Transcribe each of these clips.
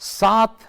7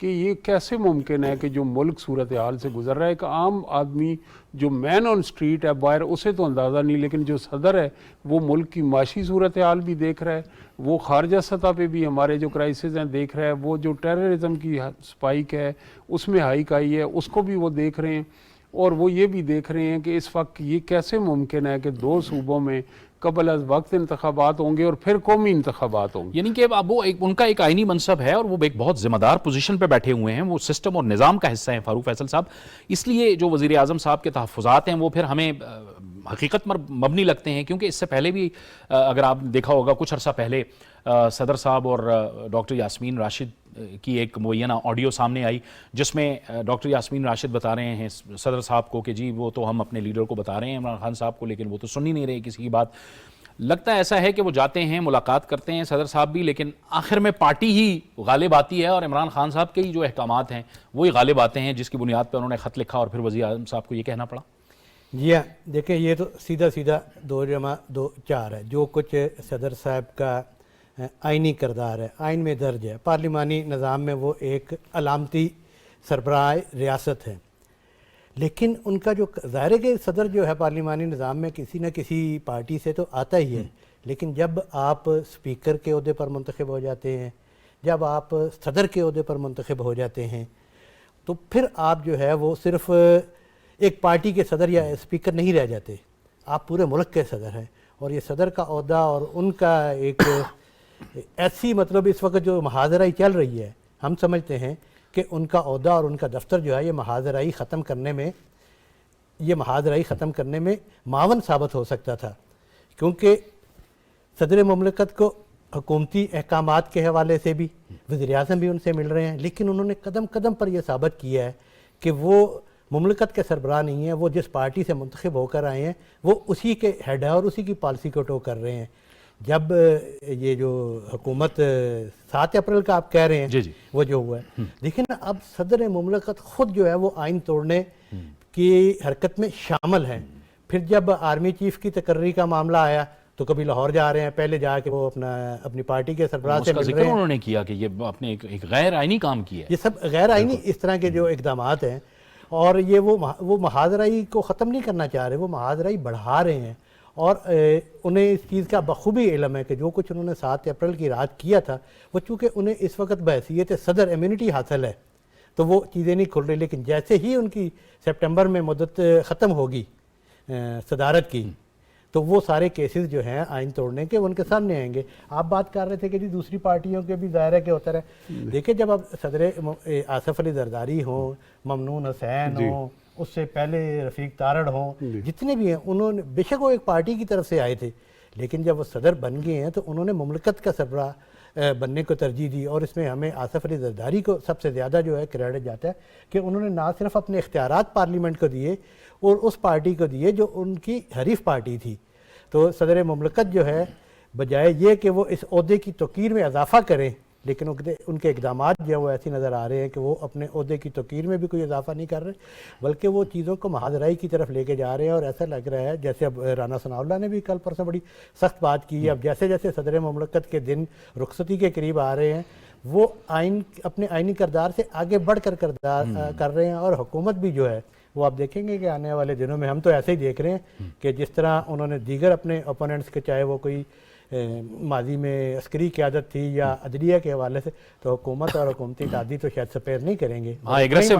کہ یہ کیسے ممکن ہے کہ جو ملک صورتحال سے گزر رہا ہے، ایک عام آدمی جو مین آن اسٹریٹ ہے باہر، اسے تو اندازہ نہیں، لیکن جو صدر ہے وہ ملک کی معاشی صورتحال بھی دیکھ رہا ہے، وہ خارجہ سطح پہ بھی ہمارے جو کرائسز ہیں دیکھ رہا ہے، وہ جو ٹیررزم کی سپائک ہے اس میں ہائیک آئی ہے اس کو بھی وہ دیکھ رہے ہیں، اور وہ یہ بھی دیکھ رہے ہیں کہ اس وقت یہ کیسے ممکن ہے کہ 2 صوبوں میں قبل از وقت انتخابات ہوں گے اور پھر قومی انتخابات ہوں گے۔ یعنی کہ اب وہ ان کا ایک آئینی منصب ہے اور وہ ایک بہت ذمہ دار پوزیشن پہ بیٹھے ہوئے ہیں، وہ سسٹم اور نظام کا حصہ ہیں فاروق فیصل صاحب، اس لیے جو وزیر اعظم صاحب کے تحفظات ہیں وہ پھر ہمیں حقیقت مبنی لگتے ہیں، کیونکہ اس سے پہلے بھی اگر آپ دیکھا ہوگا کچھ عرصہ پہلے صدر صاحب اور ڈاکٹر یاسمین راشد کی ایک مبینہ آڈیو سامنے آئی جس میں ڈاکٹر یاسمین راشد بتا رہے ہیں صدر صاحب کو کہ جی وہ تو ہم اپنے لیڈر کو بتا رہے ہیں عمران خان صاحب کو، لیکن وہ تو سن ہی نہیں رہے کسی کی بات۔ لگتا ہے ایسا ہے کہ وہ جاتے ہیں ملاقات کرتے ہیں صدر صاحب بھی، لیکن آخر میں پارٹی ہی غالب آتی ہے اور عمران خان صاحب کے ہی جو احکامات ہیں وہی غالب آتے ہیں، جس کی بنیاد پر انہوں نے خط لکھا اور پھر وزیر اعظم صاحب کو یہ کہنا پڑا۔ جی ہاں، دیکھیں یہ تو سیدھا 2 جمع 2 4 ہے، جو کچھ صدر صاحب کا آئینی کردار ہے، آئین میں درج ہے، پارلیمانی نظام میں وہ ایک علامتی سربراہ ریاست ہے، لیکن ان کا جو ظاہر ہے کہ صدر جو ہے پارلیمانی نظام میں کسی نہ کسی پارٹی سے تو آتا ہی ہے، لیکن جب آپ اسپیکر کے عہدے پر منتخب ہو جاتے ہیں، جب آپ صدر کے عہدے پر منتخب ہو جاتے ہیں، تو پھر آپ جو ہے وہ صرف ایک پارٹی کے صدر یا اسپیکر نہیں رہ جاتے، آپ پورے ملک کے صدر ہیں، اور یہ صدر کا عہدہ اور ان کا ایک ایسی مطلب اس وقت جو محاذرائی چل رہی ہے، ہم سمجھتے ہیں کہ ان کا عہدہ اور ان کا دفتر جو ہے یہ محاذرائی ختم کرنے میں معاون ثابت ہو سکتا تھا، کیونکہ صدر مملکت کو حکومتی احکامات کے حوالے سے بھی وزیر اعظم بھی ان سے مل رہے ہیں، لیکن انہوں نے قدم قدم پر یہ ثابت کیا ہے کہ وہ مملکت کے سربراہ نہیں ہیں، وہ جس پارٹی سے منتخب ہو کر آئے ہیں وہ اسی کے ہیڈ ہے اور اسی کی پالیسی کو ٹو کر رہے ہیں۔ جب یہ جو حکومت 7 اپریل کا آپ کہہ رہے ہیں جی وہ جو ہوا ہے، دیکھیں نا اب صدر مملکت خود جو ہے وہ آئین توڑنے کی حرکت میں شامل ہیں۔ پھر جب آرمی چیف کی تقرری کا معاملہ آیا تو کبھی لاہور جا رہے ہیں، پہلے جا کے وہ اپنی پارٹی کے سربراہ سے مل رہے ہیں، انہوں نے کیا کہ یہ اپنے ایک غیر آئینی کام کیا ہے۔ یہ سب غیر آئینی اس طرح کے جو اقدامات ہیں، اور یہ وہ محاذرائی کو ختم نہیں کرنا چاہ رہے، وہ محاذرائی بڑھا رہے ہیں، اور انہیں اس چیز کا بخوبی علم ہے کہ جو کچھ انہوں نے 7 اپریل کی رات کیا تھا وہ چونکہ انہیں اس وقت بحیثیت صدر امیونٹی حاصل ہے تو وہ چیزیں نہیں کھل رہی، لیکن جیسے ہی ان کی سپٹمبر میں مدت ختم ہوگی صدارت کی تو وہ سارے کیسز جو ہیں آئین توڑنے کے ان کے سامنے آئیں گے۔ آپ بات کر رہے تھے کہ جی دوسری پارٹیوں کے بھی ظاہر ہے کہ ہوتا رہے، دیکھیں جب اب صدر آصف علی زرداری ہوں، ممنون حسین ہوں، اس سے پہلے رفیق تارڑ ہوں، جتنے بھی ہیں انہوں نے بے شک وہ ایک پارٹی کی طرف سے آئے تھے، لیکن جب وہ صدر بن گئے ہیں تو انہوں نے مملکت کا سربراہ بننے کو ترجیح دی، اور اس میں ہمیں آصف علی زرداری کو سب سے زیادہ جو ہے کریڈٹ جاتا ہے کہ انہوں نے نہ صرف اپنے اختیارات پارلیمنٹ کو دیے اور اس پارٹی کو دیے جو ان کی حریف پارٹی تھی۔ تو صدر مملکت جو ہے بجائے یہ کہ وہ اس عہدے کی توقیر میں اضافہ کریں، لیکن ان کے اقدامات جو ہے وہ ایسی نظر آ رہے ہیں کہ وہ اپنے عہدے کی توقیر میں بھی کوئی اضافہ نہیں کر رہے، بلکہ وہ چیزوں کو محاذرائی کی طرف لے کے جا رہے ہیں، اور ایسا لگ رہا ہے جیسے اب رانا ثناء اللہ نے بھی کل پرسوں بڑی سخت بات کی ہے، اب جیسے جیسے صدر مملکت کے دن رخصتی کے قریب آ رہے ہیں وہ اپنے آئینی کردار سے آگے بڑھ کر کر رہے ہیں، اور حکومت بھی جو ہے وہ آپ دیکھیں گے کہ آنے والے دنوں میں ہم تو ایسے ہی دیکھ رہے ہیں کہ جس طرح انہوں نے دیگر اپنے اوپوننٹس کے، چاہے وہ کوئی ماضی میں عسکری قیادت تھی یا عدلیہ کے حوالے سے، تو حکومت اور حکومتی تعدی تو شاید سپیئر نہیں کریں گے۔ ہاں ایگریسو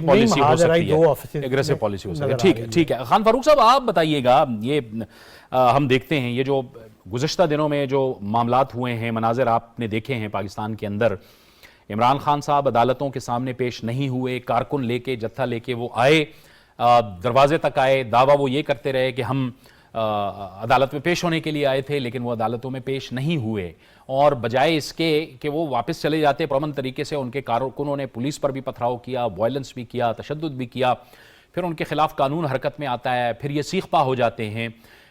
پالیسی ہو سکتی ہے، ایگریسو پالیسی ہو سکتی ہے۔ ٹھیک ہے خان فاروق صاحب آپ بتائیے گا، یہ ہم دیکھتے ہیں یہ جو گزشتہ دنوں میں جو معاملات ہوئے ہیں، مناظر آپ نے دیکھے ہیں پاکستان کے اندر، عمران خان صاحب عدالتوں کے سامنے پیش نہیں ہوئے، کارکن لے کے جتھا لے کے وہ آئے، دروازے تک آئے، دعویٰ وہ یہ کرتے رہے کہ ہم عدالت میں پیش ہونے کے لیے آئے تھے، لیکن وہ عدالتوں میں پیش نہیں ہوئے، اور بجائے اس کے کہ وہ واپس چلے جاتے پرامن طریقے سے، ان کے کارکنوں نے پولیس پر بھی پتھراؤ کیا، وائلنس بھی کیا، تشدد بھی کیا، پھر ان کے خلاف قانون حرکت میں آتا ہے، پھر یہ سیخ پا ہو جاتے ہیں۔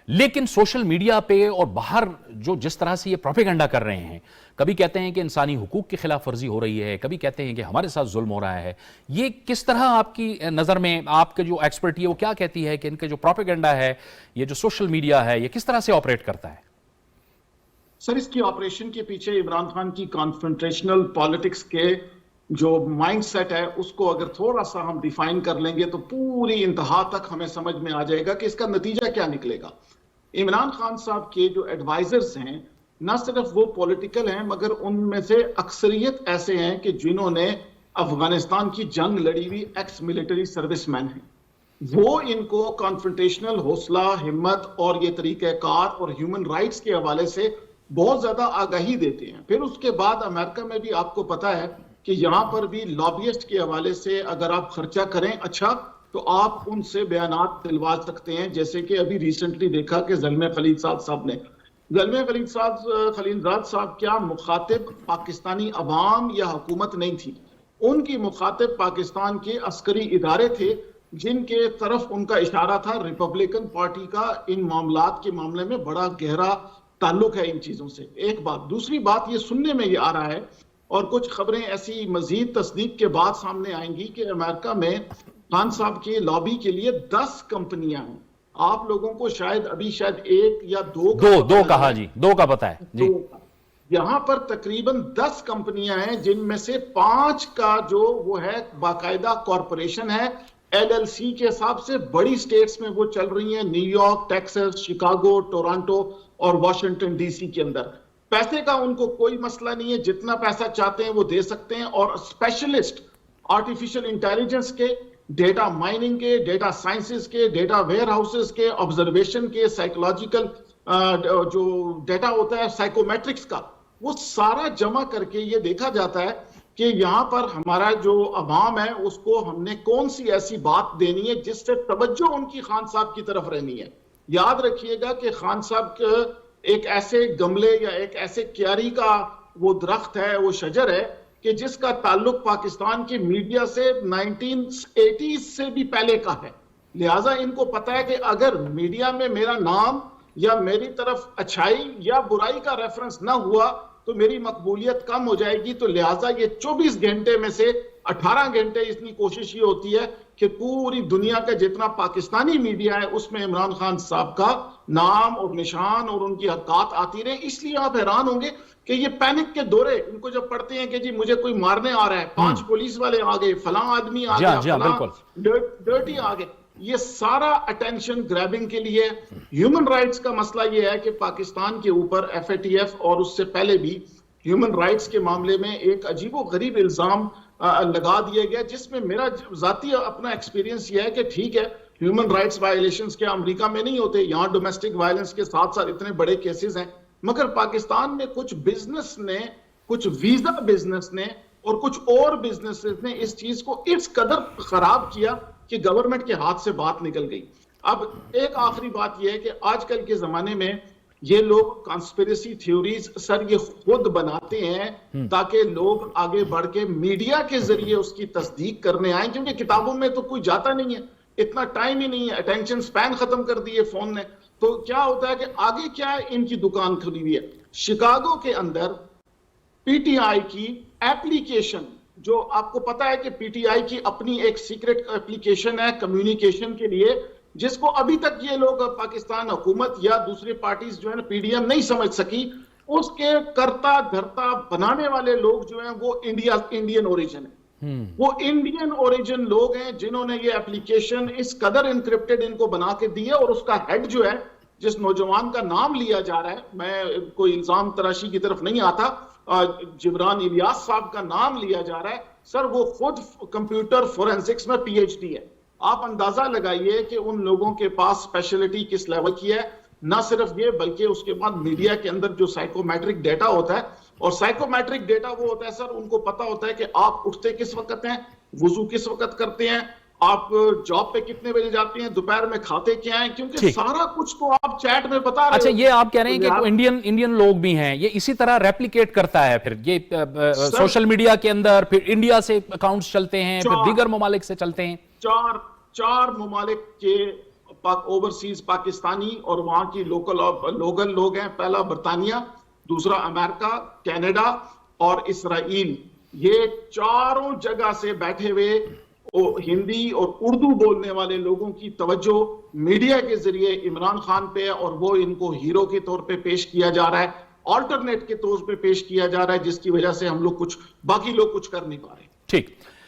لیکن سوشل میڈیا پہ اور باہر جو جس طرح سے یہ پروپیگنڈا کر رہے ہیں، کبھی کہتے ہیں کہ انسانی حقوق کی خلاف ورزی ہو رہی ہے، کبھی کہتے ہیں کہ ہمارے ساتھ ظلم ہو رہا ہے، یہ کس طرح آپ کی نظر میں، آپ کے جو ایکسپرٹی ہے وہ کیا کہتی ہے کہ ان کے جو پروپیگنڈا ہے، یہ جو سوشل میڈیا ہے، یہ کس طرح سے آپریٹ کرتا ہے؟ سر اس کی آپریشن کے پیچھے عمران خان کی کانفرنٹریشنل پالیٹکس کے جو مائنڈ سیٹ ہے اس کو اگر تھوڑا سا ہم ڈیفائن کر لیں گے تو پوری انتہا تک ہمیں سمجھ میں آ جائے گا کہ اس کا نتیجہ کیا نکلے گا. عمران خان صاحب کے جو ایڈوائزرز ہیں نہ صرف وہ پولیٹیکل ہیں مگر ان میں سے اکثریت ایسے ہیں کہ جنہوں نے افغانستان کی جنگ لڑی ہوئی ایکس ملٹری سروس مین ہیں. وہ ان کو کانفرنٹیشنل حوصلہ، ہمت اور یہ طریقہ کار اور ہیومن رائٹس کے حوالے سے بہت زیادہ آگاہی دیتے ہیں. پھر اس کے بعد امریکہ میں بھی آپ کو پتا ہے کہ یہاں پر بھی لابیسٹ کے حوالے سے اگر آپ خرچہ کریں اچھا تو آپ ان سے بیانات دلوا سکتے ہیں، جیسے کہ ابھی ریسنٹلی دیکھا کہ زلمے خلیل صاحب نے خلیل زاد صاحب کیا مخاطب پاکستانی عوام یا حکومت نہیں تھی، ان کی مخاطب پاکستان کے عسکری ادارے تھے جن کے طرف ان کا اشارہ تھا. ریپبلکن پارٹی کا ان معاملات کے معاملے میں بڑا گہرا تعلق ہے ان چیزوں سے. ایک بات. دوسری بات یہ سننے میں یہ آ رہا ہے اور کچھ خبریں ایسی مزید تصدیق کے بعد سامنے آئیں گی کہ امریکہ میں خان صاحب کے لابی کے لیے 10 کمپنیاں ہیں. آپ لوگوں کو شاید ایک یا دو کہا جی، 2 کا پتہ ہے جی. یہاں پر تقریباً 10 کمپنیاں ہیں جن میں سے 5 کا جو وہ ہے باقاعدہ کارپوریشن ہے. LLC کے حساب سے بڑی سٹیٹس میں وہ چل رہی ہیں، new York, Texas, Chicago, Toronto اور واشنگٹن ڈی سی کے اندر. پیسے کا ان کو کوئی مسئلہ نہیں ہے، جتنا پیسہ چاہتے ہیں وہ دے سکتے ہیں. اور اسپیشلسٹ آرٹیفیشل انٹیلیجنس کے، ڈیٹا مائننگ کے، ڈیٹا سائنسز کے، ڈیٹا ویئر ہاؤسز کے، آبزرویشن کے، سائیکولوجیکل جو ڈیٹا ہوتا ہے سائیکومیٹرکس کا، وہ سارا جمع کر کے یہ دیکھا جاتا ہے کہ یہاں پر ہمارا جو عوام ہے اس کو ہم نے کون سی ایسی بات دینی ہے جس سے توجہ ان کی خان صاحب کی طرف رہنی ہے. یاد رکھیے گا کہ خان صاحب ایک ایسے گملے یا ایک ایسے کیاری کا وہ درخت ہے، وہ شجر ہے کہ جس کا تعلق پاکستان کی میڈیا سے 1980s سے بھی پہلے کا ہے. لہٰذا ان کو پتا ہے کہ اگر میڈیا میں میرا نام یا میری طرف اچھائی یا برائی کا ریفرنس نہ ہوا تو میری مقبولیت کم ہو جائے گی. تو لہٰذا یہ 24 گھنٹے میں سے 18 گھنٹے اس کی کوشش یہ ہوتی ہے کہ پوری دنیا کا جتنا پاکستانی میڈیا ہے اس میں عمران خان صاحب کا نام اور نشان اور ان کی حرکات آتی رہے. اس لیے آپ حیران ہوں گے کہ یہ پینک کے دورے ان کو جب پڑھتے ہیں کہ جی مجھے کوئی مارنے آ رہا ہے، 5 پولیس والے آ گئے، فلاں آدمی آ گیا، فلاں ڈرٹی آ گئے، یہ سارا اٹینشن گریبنگ کے لیے. ہیومن رائٹس کا مسئلہ یہ ہے کہ پاکستان کے اوپر FATF اور اس سے پہلے بھی ہیومن رائٹس کے معاملے میں ایک عجیب و غریب الزام لگا دیا گیا، جس میں میرا ذاتی اپنا ایکسپیرینس یہ ہے کہ ٹھیک ہے ہیومن رائٹس وائلیشنز کیا امریکہ میں نہیں ہوتے، یہاں ڈومیسٹک وائلنس کے ساتھ ساتھ اتنے بڑے کیسز ہیں، مگر پاکستان میں کچھ بزنس نے، کچھ ویزا بزنس نے اور کچھ اور بزنس نے اس چیز کو اس قدر خراب کیا کہ گورنمنٹ کے ہاتھ سے بات نکل گئی. اب ایک آخری بات یہ ہے کہ آج کل کے زمانے میں یہ لوگ کانسپیریسی تھیوریز سر یہ خود بناتے ہیں تاکہ لوگ آگے بڑھ کے میڈیا کے ذریعے اس کی تصدیق کرنے آئیں، کیونکہ کتابوں میں تو کوئی جاتا نہیں ہے، اتنا ٹائم ہی نہیں ہے، اٹینشن سپین ختم کر دی ہے فون نے. تو کیا ہوتا ہے کہ آگے کیا ہے، ان کی دکان کھلی ہوئی ہے شکاگو کے اندر. PTI کی ایپلیکیشن، جو آپ کو پتا ہے کہ PTI کی اپنی ایک سیکرٹ ایپلیکیشن ہے کمیونیکیشن کے لیے، جس کو ابھی تک یہ لوگ پاکستان حکومت یا دوسری پارٹیز جو ہے نا PDM نہیں سمجھ سکی. اس کے کرتا دھرتا بنانے والے لوگ جو ہیں وہ انڈین اوریجن ہیں، وہ انڈین اوریجن لوگ ہیں جنہوں نے یہ ایپلیکیشن اس قدر انکرپٹڈ ان کو بنا کے دی ہے. اور اس کا ہیڈ جو ہے، جس نوجوان کا نام لیا جا رہا ہے، میں کوئی الزام تراشی کی طرف نہیں آتا، جبران الیاس صاحب کا نام لیا جا رہا ہے سر، وہ خود کمپیوٹر فورینسکس میں PhD ہے. آپ اندازہ لگائیے کہ ان لوگوں کے پاس اسپیشلٹی کس لیول کی ہے. نہ صرف یہ بلکہ اس کے بعد میڈیا کے اندر جو سائیکومیٹرک ڈیٹا ہوتا ہے، اور سائیکومیٹرک ڈیٹا وہ ہوتا ہے سر، ان کو پتا ہوتا ہے کہ آپ اٹھتے کس وقت ہیں، وضو کس وقت کرتے ہیں، آپ جاب پہ کتنے بجے جاتے ہیں، دوپہر میں کھاتے کیا ہیں، کیونکہ سارا کچھ تو آپ چیٹ میں بتا رہے ہیں. اچھا، یہ آپ کہہ رہے ہیں کہ انڈین لوگ بھی ہیں، یہ اسی طرح ریپلیکیٹ کرتا ہے پھر یہ سوشل میڈیا کے اندر، پھر انڈیا سے اکاؤنٹس چلتے ہیں، پھر دیگر ممالک سے چلتے ہیں. 4 ممالک کے اوورسیز پاکستانی اور وہاں کی لوکل لوگ ہیں. پہلا برطانیہ، دوسرا امریکہ، کینیڈا اور اسرائیل. یہ چاروں جگہ سے بیٹھے ہوئے ہندی اور اردو بولنے والے لوگوں کی توجہ میڈیا کے ذریعے عمران خان پہ، اور وہ ان کو ہیرو کے طور پہ پیش کیا جا رہا ہے، آلٹرنیٹ کے طور پہ پیش کیا جا رہا ہے، جس کی وجہ سے ہم لوگ باقی لوگ کچھ کر نہیں پا رہے. ٹھیک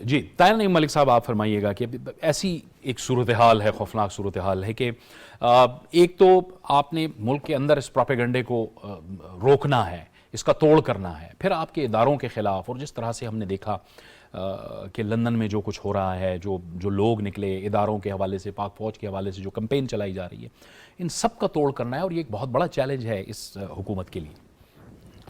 جی طاہر نعیم ملک صاحب آپ فرمائیے گا کہ ایسی ایک صورتحال ہے, خوفناک صورتحال ہے کہ ایک تو آپ نے ملک کے اندر اس پروپیگنڈے کو روکنا ہے, اس کا توڑ کرنا ہے, پھر آپ کے اداروں کے خلاف, اور جس طرح سے ہم نے دیکھا کہ لندن میں جو کچھ ہو رہا ہے, جو لوگ نکلے اداروں کے حوالے سے, پاک فوج کے حوالے سے جو کمپین چلائی جا رہی ہے, ان سب کا توڑ کرنا ہے, اور یہ ایک بہت بڑا چیلنج ہے اس حکومت کے لیے.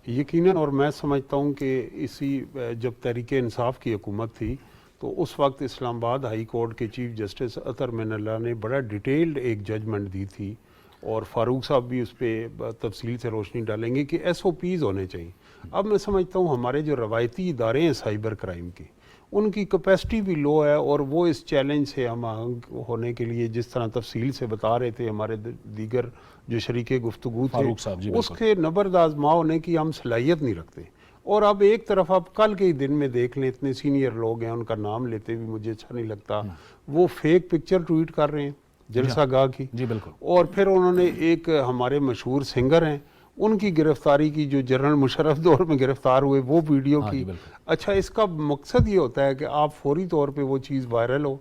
یقیناً, اور میں سمجھتا ہوں کہ جب تحریک انصاف کی حکومت تھی تو اس وقت اسلام آباد ہائی کورٹ کے چیف جسٹس اطہر من اللہ نے بڑا ڈیٹیلڈ ایک ججمنٹ دی تھی, اور فاروق صاحب بھی اس پہ تفصیل سے روشنی ڈالیں گے کہ ایس او پیز ہونے چاہیے. اب میں سمجھتا ہوں ہمارے جو روایتی ادارے ہیں سائبر کرائم کے, ان کی کیپیسٹی بھی لو ہے, اور وہ اس چیلنج سے ہم آہنگ ہونے کے لیے جس طرح تفصیل سے بتا رہے تھے ہمارے دیگر جو شریک گفتگو تھے, اس کے نبرد آزما ہونے کی ہم صلاحیت نہیں رکھتے. اور اب ایک طرف آپ کل کے ہی دن میں دیکھ لیں, اتنے سینئر لوگ ہیں, ان کا نام لیتے بھی مجھے اچھا نہیں لگتا, وہ فیک پکچر ٹویٹ کر رہے ہیں جلسہ گاہ کی. جی بالکل. اور پھر انہوں نے ایک ہمارے مشہور سنگر ہیں ان کی گرفتاری کی, جو جنرل مشرف دور میں گرفتار ہوئے, وہ ویڈیو کی. اچھا, اس کا مقصد یہ ہوتا ہے کہ آپ فوری طور پہ وہ چیز وائرل ہو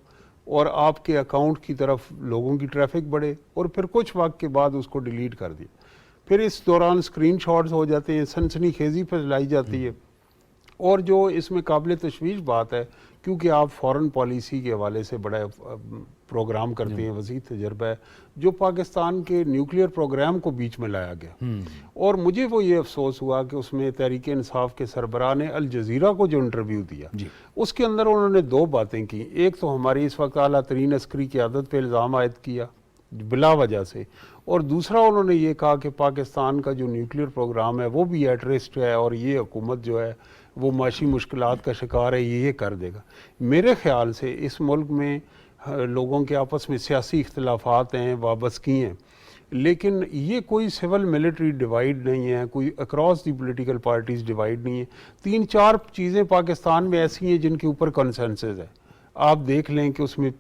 اور آپ کے اکاؤنٹ کی طرف لوگوں کی ٹریفک بڑھے, اور پھر کچھ وقت کے بعد اس کو ڈیلیٹ کر دیا. پھر اس دوران اسکرین شاٹس ہو جاتے ہیں, سنسنی خیزی پھیلائی جاتی ہے. اور جو اس میں قابل تشویش بات ہے, کیونکہ آپ فورن پالیسی کے حوالے سے بڑا پروگرام کرتے ہیں, وسیع تجربہ ہے, جو پاکستان کے نیوکلیئر پروگرام کو بیچ میں لایا گیا. اور مجھے وہ یہ افسوس ہوا کہ اس میں تحریک انصاف کے سربراہ نے الجزیرہ کو جو انٹرویو دیا, اس کے اندر انہوں نے دو باتیں کی. ایک تو ہماری اس وقت اعلیٰ ترین عسکری قیادت پہ الزام عائد کیا بلا وجہ سے, اور دوسرا انہوں نے یہ کہا کہ پاکستان کا جو نیوکلیئر پروگرام ہے وہ بھی ایٹ رسک ہے, اور یہ حکومت جو ہے وہ معاشی مشکلات کا شکار ہے, یہ کر دے گا. میرے خیال سے اس ملک میں لوگوں کے آپس میں سیاسی اختلافات ہیں, وابستگی ہیں, لیکن یہ کوئی سول ملٹری ڈیوائیڈ نہیں ہے, کوئی across the political parties divide نہیں ہے. 3-4 چیزیں پاکستان میں ایسی ہیں جن کے اوپر کنسنسس ہے. آپ دیکھ لیں کہ اس میں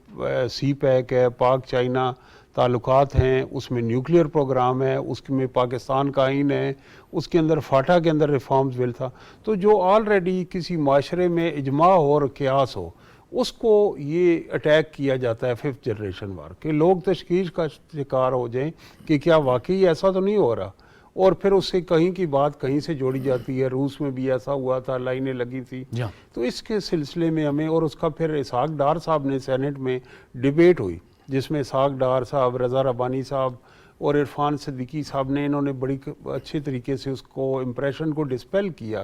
سی پیک ہے, پاک چائنا تعلقات ہیں, اس میں نیوکلیئر پروگرام ہے, اس میں پاکستان کا آئین ہے, اس کے اندر فاٹا کے اندر ریفارمز بل تھا. تو جو آلریڈی کسی معاشرے میں اجماع ہو اور قیاس ہو, اس کو یہ اٹیک کیا جاتا ہے 5th جنریشن وار, کہ لوگ تشویش کا شکار ہو جائیں کہ کیا واقعی ایسا تو نہیں ہو رہا, اور پھر اس سے کہیں کی بات کہیں سے جوڑی جاتی ہے. روس میں بھی ایسا ہوا تھا, لائنیں لگی تھی. تو اس کے سلسلے میں ہمیں, اور اس کا پھر اسحاق ڈار صاحب نے سینٹ میں ڈیبیٹ ہوئی جس میں اسحاق ڈار صاحب, رضا ربانی صاحب اور عرفان صدیقی صاحب نے, انہوں نے بڑی اچھے طریقے سے اس کو امپریشن کو ڈسپیل کیا.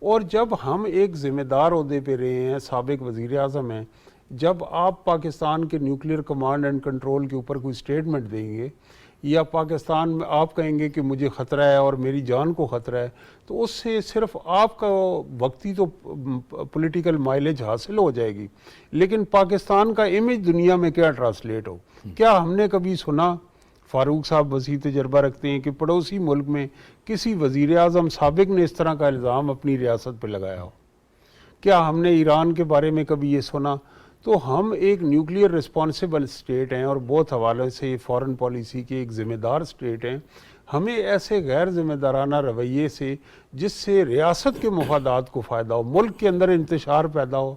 اور جب ہم ایک ذمہ دار عہدے پہ رہے ہیں, سابق وزیر اعظم ہیں, جب آپ پاکستان کے نیوکلیئر کمانڈ اینڈ کنٹرول کے اوپر کوئی سٹیٹمنٹ دیں گے, یا پاکستان میں آپ کہیں گے کہ مجھے خطرہ ہے اور میری جان کو خطرہ ہے, تو اس سے صرف آپ کا وقتی تو پولیٹیکل مائلیج حاصل ہو جائے گی, لیکن پاکستان کا امیج دنیا میں کیا ٹرانسلیٹ ہو. کیا ہم نے کبھی سنا, فاروق صاحب وسیع تجربہ رکھتے ہیں, کہ پڑوسی ملک میں کسی وزیر اعظم سابق نے اس طرح کا الزام اپنی ریاست پہ لگایا ہو؟ کیا ہم نے ایران کے بارے میں کبھی یہ سنا؟ تو ہم ایک نیوکلیئر رسپانسیبل سٹیٹ ہیں, اور بہت حوالے سے فارن پالیسی کے ایک ذمہ دار سٹیٹ ہیں. ہمیں ایسے غیر ذمہ دارانہ رویے سے, جس سے ریاست کے مفادات کو فائدہ ہو, ملک کے اندر انتشار پیدا ہو.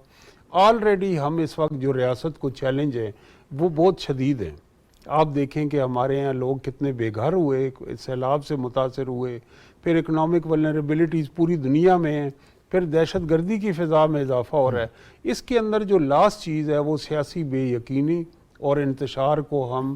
آلریڈی ہم اس وقت جو ریاست کو چیلنج ہیں وہ بہت شدید ہیں. آپ دیکھیں کہ ہمارے یہاں لوگ کتنے بے گھر ہوئے, سیلاب سے متاثر ہوئے, پھر اکنامک ولنریبلٹیز پوری دنیا میں ہیں, پھر دہشت گردی کی فضا میں اضافہ ہو رہا ہے. اس کے اندر جو لاسٹ چیز ہے وہ سیاسی بے یقینی اور انتشار کو ہم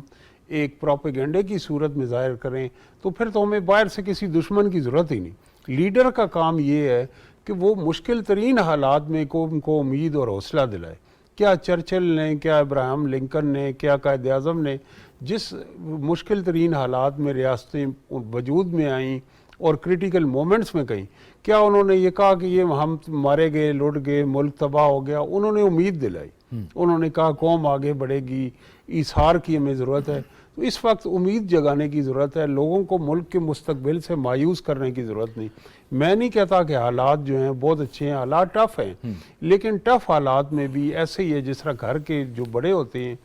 ایک پروپیگنڈے کی صورت میں ظاہر کریں, تو پھر تو ہمیں باہر سے کسی دشمن کی ضرورت ہی نہیں. لیڈر کا کام یہ ہے کہ وہ مشکل ترین حالات میں قوم کو امید اور حوصلہ دلائے. کیا چرچل نے, کیا ابراہم لنکن نے, کیا قائد اعظم نے, جس مشکل ترین حالات میں ریاستیں وجود میں آئیں اور کریٹیکل مومنٹس میں کہیں, کیا انہوں نے یہ کہا کہ یہ ہم مارے گئے, لٹ گئے, ملک تباہ ہو گیا؟ انہوں نے امید دلائی. انہوں نے کہا قوم آگے بڑھے گی, ایثار کی ہمیں ضرورت ہے. تو اس وقت امید جگانے کی ضرورت ہے, لوگوں کو ملک کے مستقبل سے مایوس کرنے کی ضرورت نہیں. میں نہیں کہتا کہ حالات جو ہیں بہت اچھے ہیں، حالات ٹف ہیں، لیکن ٹف حالات میں بھی ایسے ہی ہے جس طرح گھر کے جو بڑے ہوتے ہیں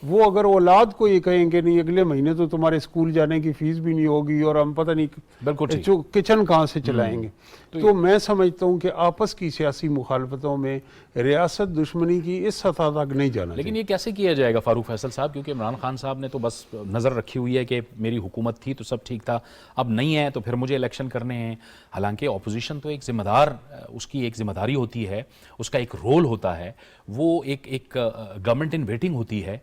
وہ اگر اولاد کو یہ کہیں کہ نہیں اگلے مہینے تو تمہارے اسکول جانے کی فیس بھی نہیں ہوگی اور ہم پتہ بالکل نہیں ٹھیک، جو کچن کہاں سے چلائیں گے، تو میں سمجھتا ہوں کہ آپس کی سیاسی مخالفتوں میں ریاست دشمنی کی اس سطح تک نہیں جانا لیکن چاہیے۔ یہ کیسے کیا جائے گا فاروق فیصل صاحب؟ کیونکہ عمران خان صاحب نے تو بس نظر رکھی ہوئی ہے کہ میری حکومت تھی تو سب ٹھیک تھا، اب نہیں ہے تو پھر مجھے الیکشن کرنے ہیں، حالانکہ اپوزیشن تو ایک ذمہ دار، اس کی ایک ذمہ داری ہوتی ہے، اس کا ایک رول ہوتا ہے، وہ ایک گورنمنٹ ان ویٹنگ ہوتی ہے۔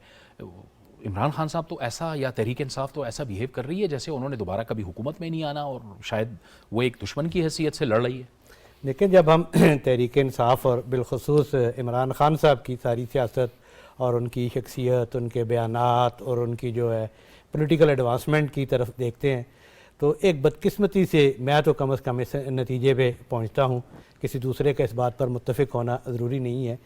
عمران خان صاحب تو ایسا، یا تحریک انصاف تو ایسا بیہیو کر رہی ہے جیسے انہوں نے دوبارہ کبھی حکومت میں نہیں آنا اور شاید وہ ایک دشمن کی حیثیت سے لڑ رہی ہے۔ لیکن جب ہم تحریک انصاف اور بالخصوص عمران خان صاحب کی ساری سیاست اور ان کی شخصیت، ان کے بیانات اور ان کی جو ہے پولیٹیکل ایڈوانسمنٹ کی طرف دیکھتے ہیں تو ایک بدقسمتی سے میں تو کم از کم اس نتیجے پہ پہنچتا ہوں، کسی دوسرے کا اس بات پر متفق ہونا ضروری نہیں ہے،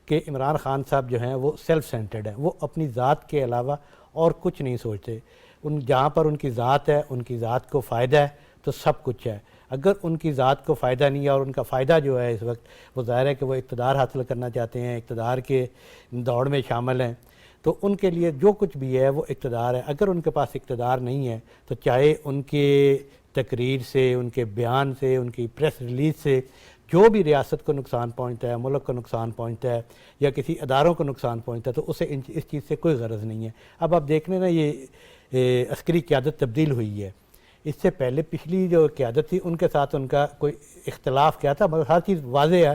کہ عمران خان صاحب جو ہیں وہ سیلف سینٹرڈ ہیں، وہ اپنی ذات کے علاوہ اور کچھ نہیں سوچتے۔ جہاں پر ان کی ذات ہے، ان کی ذات کو فائدہ ہے تو سب کچھ ہے، اگر ان کی ذات کو فائدہ نہیں ہے اور ان کا فائدہ جو ہے اس وقت وہ ظاہر ہے کہ وہ اقتدار حاصل کرنا چاہتے ہیں، اقتدار کے دوڑ میں شامل ہیں، تو ان کے لیے جو کچھ بھی ہے وہ اقتدار ہے۔ اگر ان کے پاس اقتدار نہیں ہے تو چاہے ان کے تقریر سے، ان کے بیان سے، ان کی پریس ریلیز سے جو بھی ریاست کو نقصان پہنچتا ہے، ملک کو نقصان پہنچتا ہے یا کسی اداروں کو نقصان پہنچتا ہے تو اسے اس چیز سے کوئی غرض نہیں ہے۔ اب آپ دیکھ لیں نا، یہ عسکری قیادت تبدیل ہوئی ہے، اس سے پہلے پچھلی جو قیادت تھی ان کے ساتھ ان کا کوئی اختلاف کیا تھا، مگر ہر چیز واضح ہے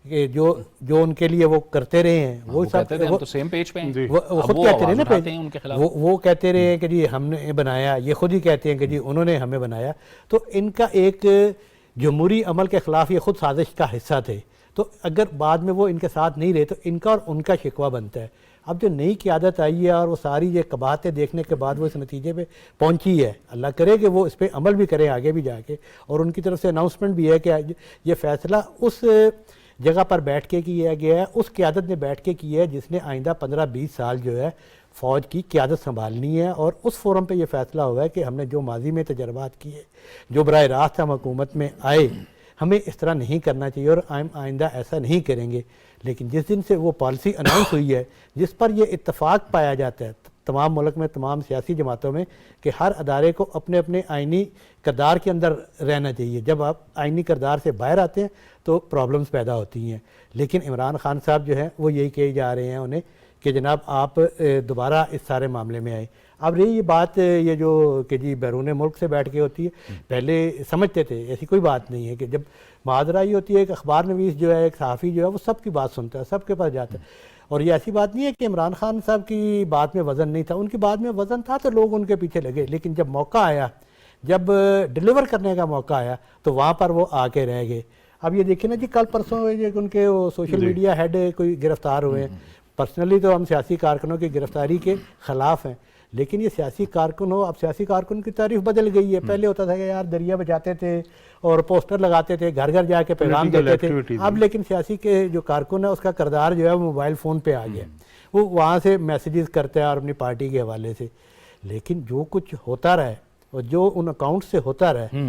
کہ جو ان کے لیے وہ کرتے رہے ہیں وہ سب کہتے تھے ہم تو سیم پیج پہ ہیں، وہ اب خود وہ کہتے رہے آواز نا اٹھاتے ہیں ان کے خلاف۔ وہ کہتے رہے ہیں کہ جی ہم نے بنایا، یہ خود ہی کہتے ہیں کہ جی انہوں نے ہمیں بنایا، تو ان کا ایک جمہوری عمل کے خلاف یہ خود سازش کا حصہ تھے، تو اگر بعد میں وہ ان کے ساتھ نہیں رہے تو ان کا اور ان کا شکوہ بنتا ہے۔ اب جو نئی قیادت آئی ہے اور وہ ساری یہ قباحتیں دیکھنے کے بعد وہ اس نتیجے پہ پہنچی ہے، اللہ کرے کہ وہ اس پہ عمل بھی کریں آگے بھی جا کے، اور ان کی طرف سے اناؤنسمنٹ بھی ہے کہ یہ فیصلہ اس جگہ پر بیٹھ کے کیا گیا ہے، اس قیادت نے بیٹھ کے کی ہے جس نے آئندہ 15-20 سال جو ہے فوج کی قیادت سنبھالنی ہے، اور اس فورم پہ یہ فیصلہ ہوا ہے کہ ہم نے جو ماضی میں تجربات کیے، جو براہ راست ہم حکومت میں آئے، ہمیں اس طرح نہیں کرنا چاہیے اور آئندہ ایسا نہیں کریں گے۔ لیکن جس دن سے وہ پالیسی اناؤنس ہوئی ہے جس پر یہ اتفاق پایا جاتا ہے تمام ملک میں، تمام سیاسی جماعتوں میں، کہ ہر ادارے کو اپنے اپنے آئینی کردار کے اندر رہنا چاہیے، جب آپ آئینی کردار سے باہر آتے ہیں تو پرابلمز پیدا ہوتی ہیں۔ لیکن عمران خان صاحب جو ہیں وہ یہی کہے جا رہے ہیں انہیں کہ جناب آپ دوبارہ اس سارے معاملے میں آئیں۔ اب رہی یہ بات یہ جو کہ جی بیرون ملک سے بیٹھ کے ہوتی ہے، پہلے سمجھتے تھے ایسی کوئی بات نہیں ہے، کہ جب معاذرہ یہ ہوتی ہے ایک اخبار نویس جو ہے، ایک صحافی جو ہے، وہ سب کی بات سنتا ہے، سب کے پاس جاتا ہے، اور یہ ایسی بات نہیں ہے کہ عمران خان صاحب کی بات میں وزن نہیں تھا، ان کی بات میں وزن تھا تو لوگ ان کے پیچھے لگے، لیکن جب موقع آیا، جب ڈیلیور کرنے کا موقع آیا تو وہاں پر وہ آ کے رہ گئے۔ اب یہ دیکھیں نا جی، کل پرسوں ان کے سوشل میڈیا ہیڈ کوئی گرفتار ہوئے ہیں، پرسنلی تو ہم سیاسی کارکنوں کی گرفتاری کے خلاف ہیں، لیکن یہ سیاسی کارکن ہو، اب سیاسی کارکن کی تعریف بدل گئی ہے۔ پہلے ہوتا تھا کہ یار دریا بچاتے تھے اور پوسٹر لگاتے تھے، گھر گھر جا کے پیغام دیتے تھے، اب لیکن سیاسی کے جو کارکن ہے اس کا کردار جو ہے وہ موبائل فون پہ آ گیا، وہ وہاں سے میسیجز کرتا ہے اور اپنی پارٹی کے حوالے سے، لیکن جو کچھ ہوتا رہا ہے اور جو ان اکاؤنٹ سے ہوتا رہا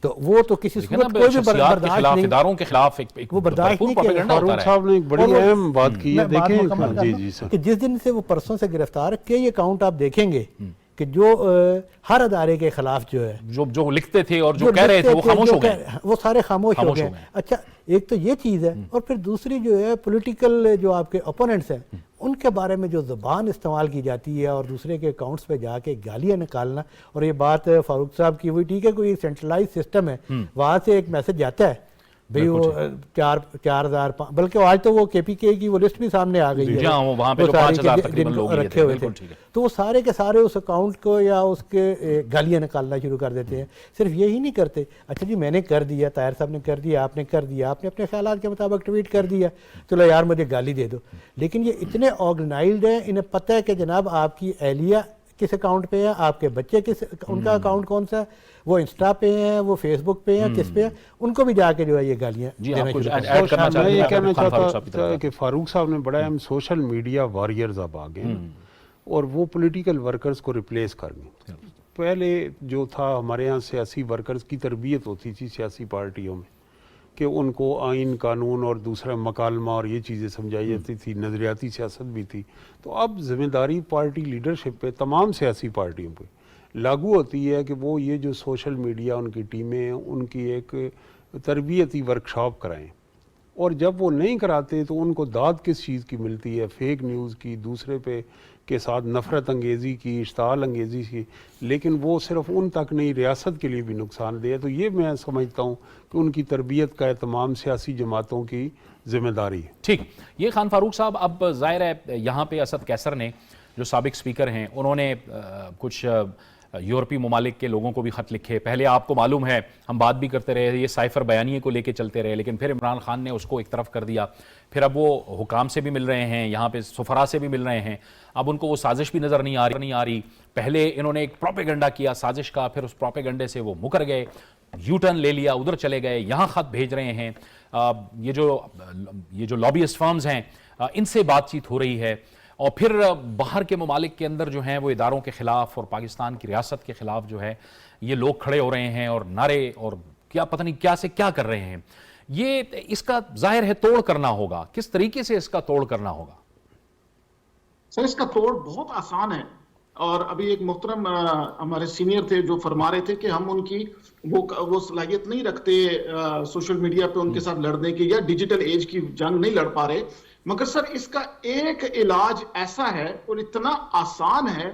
تو وہ تو کسی صورت کوئی بھی برداشت نہیں، اداروں کے خلاف وہ برداشت نہیں کیا۔ فاروق صاحب نے ایک بڑی اہم بات کی ہے، دیکھیں جی سر، کہ جس دن سے وہ پرسوں سے گرفتار کئی اکاؤنٹ آپ دیکھیں گے کہ جو ہر ادارے کے خلاف جو ہے، جو لکھتے تھے اور جو کہہ رہے تھے وہ خاموش ہو گئے، وہ سارے خاموش ہو گئے۔ اچھا، ایک تو یہ چیز ہے، اور پھر دوسری جو ہے پولیٹیکل جو آپ کے اپوننٹس ہیں ان کے بارے میں جو زبان استعمال کی جاتی ہے اور دوسرے کے اکاؤنٹس پہ جا کے گالیاں نکالنا، اور یہ بات فاروق صاحب کی ہوئی، ٹھیک ہے کوئی سینٹرلائز سسٹم ہے، وہاں سے ایک میسج جاتا ہے بھئی وہ 4,000 بلکہ آج تو وہ کے پی کے کی وہ لسٹ بھی سامنے آ گئی ہے، وہاں پہ جو 5,000 تقریباً لوگ رکھے ہوئے تھے، تو وہ سارے کے سارے اس اکاؤنٹ کو یا اس کے گالیاں نکالنا شروع کر دیتے ہیں۔ صرف یہی نہیں کرتے، اچھا جی میں نے کر دیا، طاہر صاحب نے کر دیا، آپ نے کر دیا، آپ نے اپنے خیالات کے مطابق ٹویٹ کر دیا، چلو یار مجھے گالی دے دو، لیکن یہ اتنے آرگنائزڈ ہیں، انہیں پتہ ہے کہ جناب آپ کی اہلیہ کس اکاؤنٹ پہ ہے، آپ کے بچے کس، ان کا اکاؤنٹ کون سا ہے، وہ انسٹا پہ ہیں، وہ فیس بک پہ ہیں، کس پہ ہیں، ان کو بھی جا کے جو ہے یہ گالیاں دینا شروع کر دیں۔ میں یہ کہنا چاہتا تھا کہ فاروق صاحب نے بڑا اہم سوشل میڈیا واریئرز اب آ گئے اور وہ پولیٹیکل ورکرز کو ریپلیس کر گئے۔ پہلے جو تھا ہمارے ہاں سیاسی ورکرز کی تربیت ہوتی تھی سیاسی پارٹیوں میں کہ ان کو آئین قانون اور دوسرا مکالمہ اور یہ چیزیں سمجھائی جاتی تھی, نظریاتی سیاست بھی تھی. تو اب ذمہ داری پارٹی لیڈرشپ پہ, تمام سیاسی پارٹیوں پہ لاگو ہوتی ہے کہ وہ یہ جو سوشل میڈیا ان کی ٹیمیں ہیں ان کی ایک تربیتی ورکشاپ کرائیں, اور جب وہ نہیں کراتے تو ان کو داد کس چیز کی ملتی ہے, فیک نیوز کی, دوسرے پہ کے ساتھ نفرت انگیزی کی, اشتعال انگیزی کی, لیکن وہ صرف ان تک نہیں ریاست کے لیے بھی نقصان دہ ہے. تو یہ میں سمجھتا ہوں کہ ان کی تربیت کا تمام سیاسی جماعتوں کی ذمہ داری ہے. ٹھیک, یہ خان فاروق صاحب, اب ظاہر ہے یہاں پہ اسد قیصر نے جو سابق سپیکر ہیں انہوں نے کچھ یورپی ممالک کے لوگوں کو بھی خط لکھے. پہلے آپ کو معلوم ہے ہم بات بھی کرتے رہے, یہ سائفر بیانیے کو لے کے چلتے رہے, لیکن پھر عمران خان نے اس کو ایک طرف کر دیا. پھر اب وہ حکام سے بھی مل رہے ہیں, یہاں پہ سفراء سے بھی مل رہے ہیں. اب ان کو وہ سازش بھی نظر نہیں آ رہی. پہلے انہوں نے ایک پروپیگنڈا کیا سازش کا, پھر اس پروپیگنڈے سے وہ مکر گئے, یو ٹرن لے لیا, ادھر چلے گئے, یہاں خط بھیج رہے ہیں. یہ جو لابیسٹ فرمز ہیں ان سے بات چیت ہو رہی ہے, اور پھر باہر کے ممالک کے اندر جو ہیں وہ اداروں کے خلاف اور پاکستان کی ریاست کے خلاف جو ہے یہ لوگ کھڑے ہو رہے ہیں اور نعرے اور کیا پتہ نہیں کیا سے کیا کر رہے ہیں. یہ اس کا ظاہر ہے توڑ کرنا ہوگا. کس طریقے سے اس کا توڑ کرنا ہوگا؟ سر اس کا توڑ بہت آسان ہے, اور ابھی ایک محترم ہمارے سینئر تھے جو فرما رہے تھے کہ ہم ان کی وہ صلاحیت نہیں رکھتے سوشل میڈیا پہ ان کے ساتھ لڑنے کی, یا ڈیجیٹل ایج کی جنگ نہیں لڑ پا رہے. مگر سر اس کا ایک علاج ایسا ہے اور اتنا آسان ہے,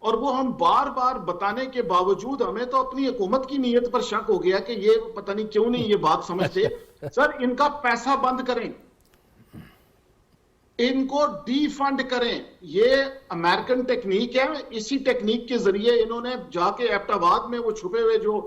اور وہ ہم بار بار بتانے کے باوجود ہمیں تو اپنی حکومت کی نیت پر شک ہو گیا کہ یہ پتہ نہیں کیوں نہیں یہ بات سمجھتے. سر ان کا پیسہ بند کریں, ان کو ڈی فنڈ کریں. یہ امریکن ٹیکنیک ہے, اسی ٹیکنیک کے ذریعے انہوں نے جا کے ایبٹ آباد میں وہ چھپے ہوئے جو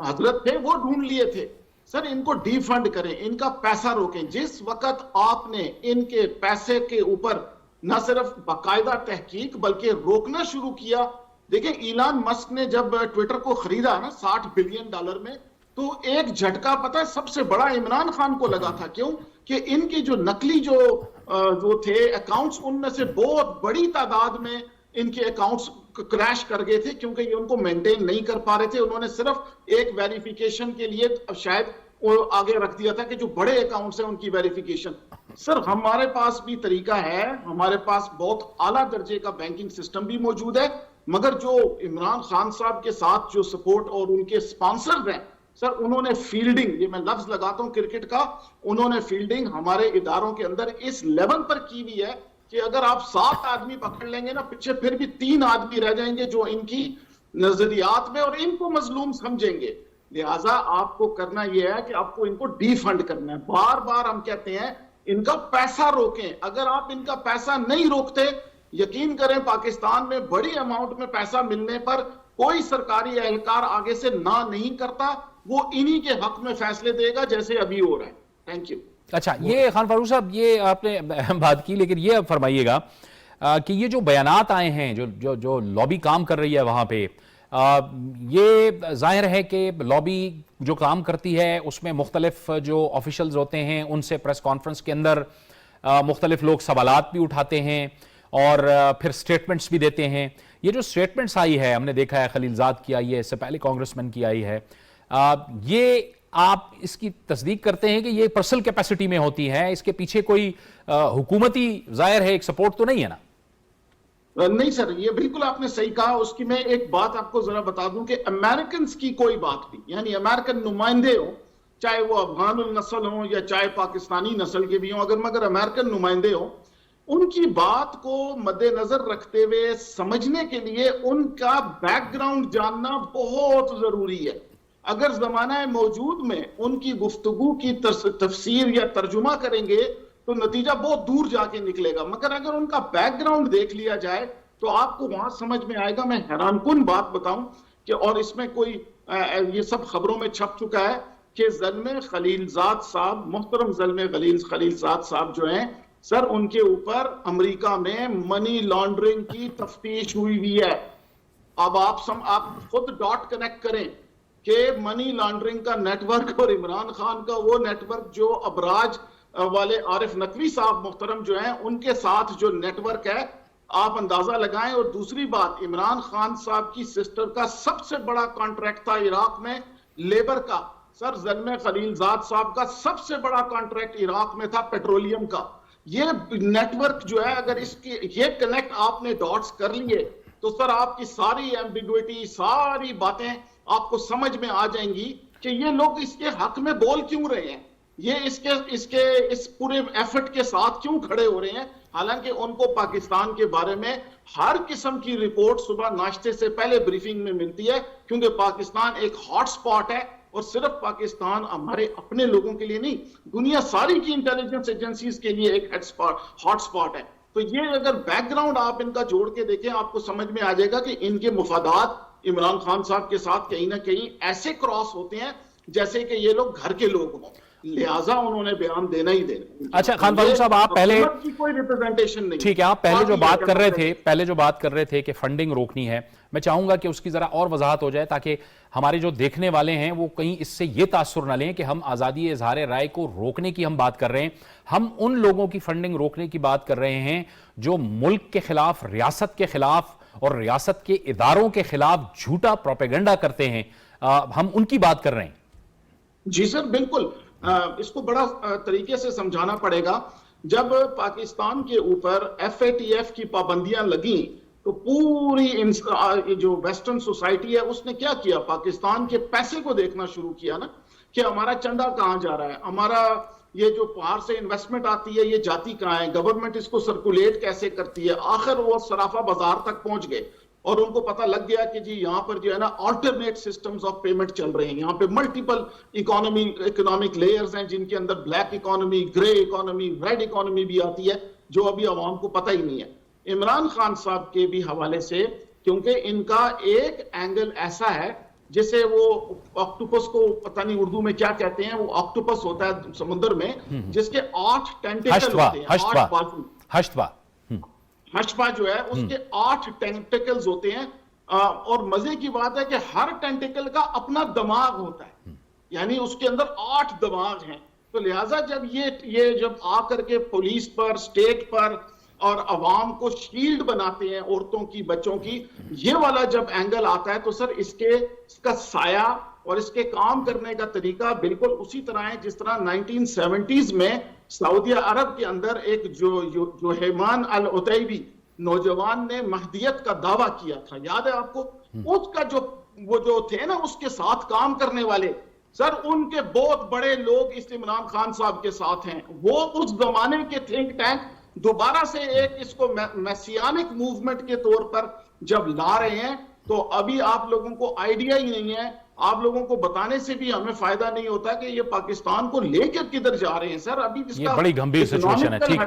حضرت تھے وہ ڈھونڈ لیے تھے. سر ان کو ڈی فنڈ کریں, ان کا پیسہ روکیں. جس وقت آپ نے ان کے پیسے کے اوپر نہ صرف باقاعدہ تحقیق بلکہ روکنا شروع کیا. دیکھیں ایلان مسک نے جب ٹویٹر کو خریدا نا $60 بلین میں, تو ایک جھٹکا پتہ ہے سب سے بڑا عمران خان کو لگا تھا. کیوں کہ ان کی جو نقلی جو تھے اکاؤنٹس, ان میں سے بہت بڑی تعداد میں ان کے اکاؤنٹس کریش کر گئے تھے, کیونکہ یہ ان کو مینٹین نہیں کر پا رہے تھے. انہوں نے صرف ایک ویریفیکیشن کے لیے شاید آگے رکھ دیا تھا کہ جو بڑے اکاؤنٹس ہیں ان کی ویریفیکیشن. سر ہمارے پاس بھی طریقہ ہے, ہمارے پاس بہت اعلیٰ درجے کا بینکنگ سسٹم بھی موجود ہے, مگر جو عمران خان صاحب کے ساتھ جو سپورٹ اور ان کے سپانسرز ہیں سر, انہوں نے فیلڈنگ, یہ میں لفظ لگاتا ہوں کرکٹ کا, انہوں نے فیلڈنگ ہمارے اداروں کے اندر اس لیول پر کی ہوئی ہے کہ اگر آپ 7 آدمی پکڑ لیں گے نا, پیچھے پھر بھی 3 آدمی رہ جائیں گے جو ان کی نظریات میں اور ان کو مظلوم سمجھیں گے. لہٰذا آپ کو کرنا یہ ہے کہ آپ کو ان کو ڈی فنڈ کرنا ہے. بار بار ہم کہتے ہیں ان کا پیسہ روکیں. اگر آپ ان کا پیسہ نہیں روکتے, یقین کریں پاکستان میں بڑی اماؤنٹ میں پیسہ ملنے پر کوئی سرکاری اہلکار آگے سے نہ نہیں کرتا, وہ انہی کے حق میں فیصلے دے گا جیسے ابھی ہو رہا ہے. Thank you. اچھا, یہ خان فاروق صاحب یہ آپ نے بات کی, لیکن یہ اب فرمائیے گا کہ یہ جو بیانات آئے ہیں جو لابی کام کر رہی ہے وہاں پہ, یہ ظاہر ہے کہ لابی جو کام کرتی ہے اس میں مختلف جو آفیشلز ہوتے ہیں ان سے پریس کانفرنس کے اندر مختلف لوگ سوالات بھی اٹھاتے ہیں اور پھر سٹیٹمنٹس بھی دیتے ہیں. یہ جو سٹیٹمنٹس آئی ہے, ہم نے دیکھا ہے خلیل زاد کی آئی ہے, اس سے پہلے کانگریس مین کی آئی ہے, یہ آپ اس کی تصدیق کرتے ہیں کہ یہ پرسنل کیپیسٹی میں ہوتی ہے, اس کے پیچھے کوئی حکومتی ظاہر ہے ایک سپورٹ تو نہیں ہے نا؟ نہیں سر, یہ بالکل آپ نے صحیح کہا. اس کی میں ایک بات آپ کو ذرا بتا دوں کہ امریکنز کی کوئی بات بھی, یعنی امریکن نمائندے ہوں, چاہے وہ افغان النسل ہوں یا چاہے پاکستانی نسل کے بھی ہوں, مگر امریکن نمائندے ہوں, ان کی بات کو مد نظر رکھتے ہوئے سمجھنے کے لیے ان کا بیک گراؤنڈ جاننا بہت ضروری ہے. اگر زمانہ موجود میں ان کی گفتگو کی تفسیر یا ترجمہ کریں گے تو نتیجہ بہت دور جا کے نکلے گا, مگر اگر ان کا بیک گراؤنڈ دیکھ لیا جائے تو آپ کو وہاں سمجھ میں آئے گا. میں حیران کن بات بتاؤں کہ, اور اس میں کوئی یہ سب خبروں میں چھپ چکا ہے کہ زلمے خلیل زاد صاحب, محترم زلمے خلیل زاد صاحب جو ہیں سر, ان کے اوپر امریکہ میں منی لانڈرنگ کی تفتیش ہوئی ہے. اب آپ خود ڈاٹ کنیکٹ کریں کہ منی لانڈرنگ کا نیٹ ورک اور عمران خان کا وہ نیٹ ورک جو ابراج والے عارف نقوی صاحب محترم جو ہیں ان کے ساتھ جو نیٹ ورک ہے, آپ اندازہ لگائیں. اور دوسری بات, عمران خان صاحب کی سسٹر کا سب سے بڑا کانٹریکٹ تھا عراق میں لیبر کا. سر زلمے خلیل زاد صاحب کا سب سے بڑا کانٹریکٹ عراق میں تھا پیٹرولیم کا. یہ نیٹ ورک جو ہے, اگر اس کی یہ کنیکٹ آپ نے ڈاٹس کر لیے تو سر آپ کی ساری ایمبیگوٹی, ساری باتیں آپ کو سمجھ میں آ جائیں گی کہ یہ لوگ اس کے حق میں بول کیوں رہے ہیں, یہ اس پورے ایفرٹ کے ساتھ کیوں کھڑے ہو رہے ہیں. حالانکہ ان کو پاکستان کے بارے میں ہر قسم کی رپورٹ صبح ناشتے سے پہلے بریفنگ میں ملتی ہے, کیونکہ پاکستان ایک ہاٹ سپاٹ ہے. اور صرف پاکستان ہمارے اپنے لوگوں کے لیے نہیں, دنیا ساری کی انٹیلیجنس ایجنسیز کے لیے ایک ہاٹ سپاٹ ہے. تو یہ اگر بیک گراؤنڈ آپ ان کا جوڑ کے دیکھیں, آپ کو سمجھ میں آ جائے گا کہ ان کے مفادات عمران خان صاحب کے ساتھ کہیں نہ کہیں ایسے کراس ہوتے ہیں جیسے کہ یہ لوگ گھر کے لوگ ہوں, لہٰذا انہوں نے بیان دینا ہی دینا. اچھا خان فاروق صاحب, آپ پہلے کوئی ریپرزنٹیشن نہیں, ٹھیک ہے, آپ پہلے جو بات کر رہے تھے کہ فنڈنگ روکنی ہے, میں چاہوں گا کہ اس کی ذرا اور وضاحت ہو جائے تاکہ ہمارے جو دیکھنے والے ہیں وہ کہیں اس سے یہ تاثر نہ لیں کہ ہم آزادی اظہار رائے کو روکنے کی ہم بات کر رہے ہیں. ہم ان لوگوں کی فنڈنگ روکنے کی بات کر رہے ہیں جو ملک کے خلاف, ریاست کے خلاف اور ریاست کے اداروں کے خلاف جھوٹا پروپیگنڈا کرتے ہیں, ہم ان کی بات کر رہے ہیں. جی سر بالکل, اس کو بڑا طریقے سے سمجھانا پڑے گا. جب پاکستان کے اوپر FATF کی پابندیاں لگیں تو پوری جو ویسٹرن سوسائٹی ہے اس نے کیا کیا, پاکستان کے پیسے کو دیکھنا شروع کیا نا, کہ ہمارا چندہ کہاں جا رہا ہے, ہمارا یہ جو باہر سے انویسٹمنٹ آتی ہے یہ جاتی کہاں ہے, گورنمنٹ اس کو سرکولیٹ کیسے کرتی ہے. آخر وہ صرافہ بازار تک پہنچ گئے اور ان کو پتہ لگ گیا کہ جی یہاں پر جو ہے نا آلٹرنیٹ سسٹمز آف پیمنٹ چل رہے ہیں, یہاں پہ ملٹیپل اکنامک لیئرز ہیں جن کے اندر بلیک اکانومی, گرے اکانومی, ریڈ اکانومی بھی آتی ہے جو ابھی عوام کو پتہ ہی نہیں ہے. عمران خان صاحب کے بھی حوالے سے, کیونکہ ان کا ایک اینگل ایسا ہے جسے وہ آکٹوپس کو پتہ نہیں اردو میں کیا کہتے ہیں, وہ آکٹوپس ہوتا ہے سمندر میں جس کے 8 ٹینٹیکل ہوتے ہیں, 8 بازو, ہشپا جو ہے اس کے 8 ٹینٹیکلز ہوتے ہیں. اور مزے کی بات ہے کہ ہر ٹینٹیکل کا اپنا دماغ ہوتا ہے, یعنی اس کے اندر 8 دماغ ہیں. تو لہٰذا جب یہ جب آ کر کے پولیس پر, اسٹیٹ پر اور عوام کو شیلڈ بناتے ہیں, عورتوں کی, بچوں کی, یہ والا جب اینگل آتا ہے تو سر اس کا سایہ اور اس کے کام کرنے کا طریقہ بالکل اسی طرح ہے جس طرح 1970s میں سعودی عرب کے اندر ایک جو حیمان العتیبی نوجوان نے مہدیت کا دعویٰ کیا تھا, یاد ہے آپ کو, اس کا وہ جو تھے نا اس کے ساتھ کام کرنے والے, سر ان کے بہت بڑے لوگ اس عمران خان صاحب کے ساتھ ہیں. وہ اس زمانے کے تھنک ٹینک دوبارہ سے ایک اس کو میسیانک موومنٹ کے طور پر جب لا رہے ہیں تو ابھی آپ لوگوں کو آئیڈیا ہی نہیں ہے, آپ لوگوں کو بتانے سے بھی ہمیں فائدہ نہیں ہوتا کہ یہ پاکستان کو لے کر کدھر جا رہے ہیں. سر ابھی یہ بڑی گمبھیر سچویشن ہے, ٹھیک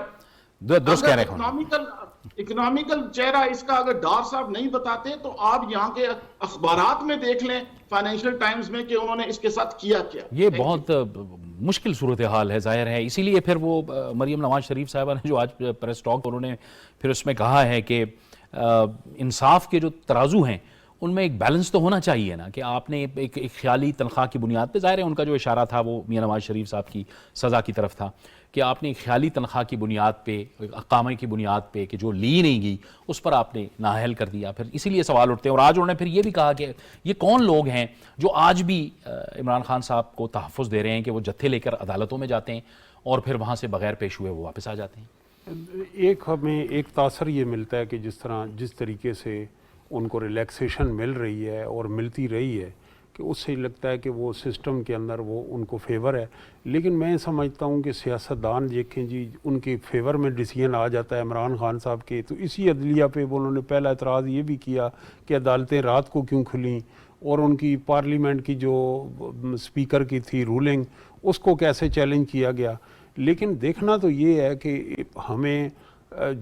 درست کہہ رہے ہیں. اکنامیکل چہرہ اس کا اگر ڈار صاحب نہیں بتاتے تو آپ یہاں کے اخبارات میں دیکھ لیں, فائنینشیل ٹائمز میں, کہ انہوں نے اس کے ساتھ کیا. یہ بہت مشکل صورتحال ہے, ظاہر ہے. اسی لیے پھر وہ مریم نواز شریف صاحبہ نے جو آج پریس ٹاک انہوں نے پھر اس میں کہا ہے کہ انصاف کے جو ترازو ہیں ان میں ایک بیلنس تو ہونا چاہیے نا, کہ آپ نے ایک خیالی تنخواہ کی بنیاد پہ, ظاہر ہے ان کا جو اشارہ تھا وہ میاں نواز شریف صاحب کی سزا کی طرف تھا, کہ آپ نے ایک خیالی تنخواہ کی بنیاد پہ, اقامے کی بنیاد پہ, کہ جو لی نہیں گئی اس پر آپ نے نااہل کر دیا. پھر اسی لیے سوال اٹھتے ہیں. اور آج انہوں نے پھر یہ بھی کہا کہ یہ کون لوگ ہیں جو آج بھی عمران خان صاحب کو تحفظ دے رہے ہیں کہ وہ جتھے لے کر عدالتوں میں جاتے ہیں اور پھر وہاں سے بغیر پیش ہوئے وہ واپس آ جاتے ہیں. ہمیں ایک تاثر یہ ملتا ہے کہ جس طریقے سے ان کو ریلیکسیشن مل رہی ہے اور ملتی رہی ہے, کہ اس سے لگتا ہے کہ وہ سسٹم کے اندر وہ ان کو فیور ہے. لیکن میں سمجھتا ہوں کہ سیاستدان دیکھیں جی ان کے فیور میں ڈیسیجن آ جاتا ہے عمران خان صاحب کے, تو اسی عدلیہ پہ انہوں نے پہلا اعتراض یہ بھی کیا کہ عدالتیں رات کو کیوں کھلیں, اور ان کی پارلیمنٹ کی جو اسپیکر کی تھی رولنگ اس کو کیسے چیلنج کیا گیا. لیکن دیکھنا تو یہ ہے کہ ہمیں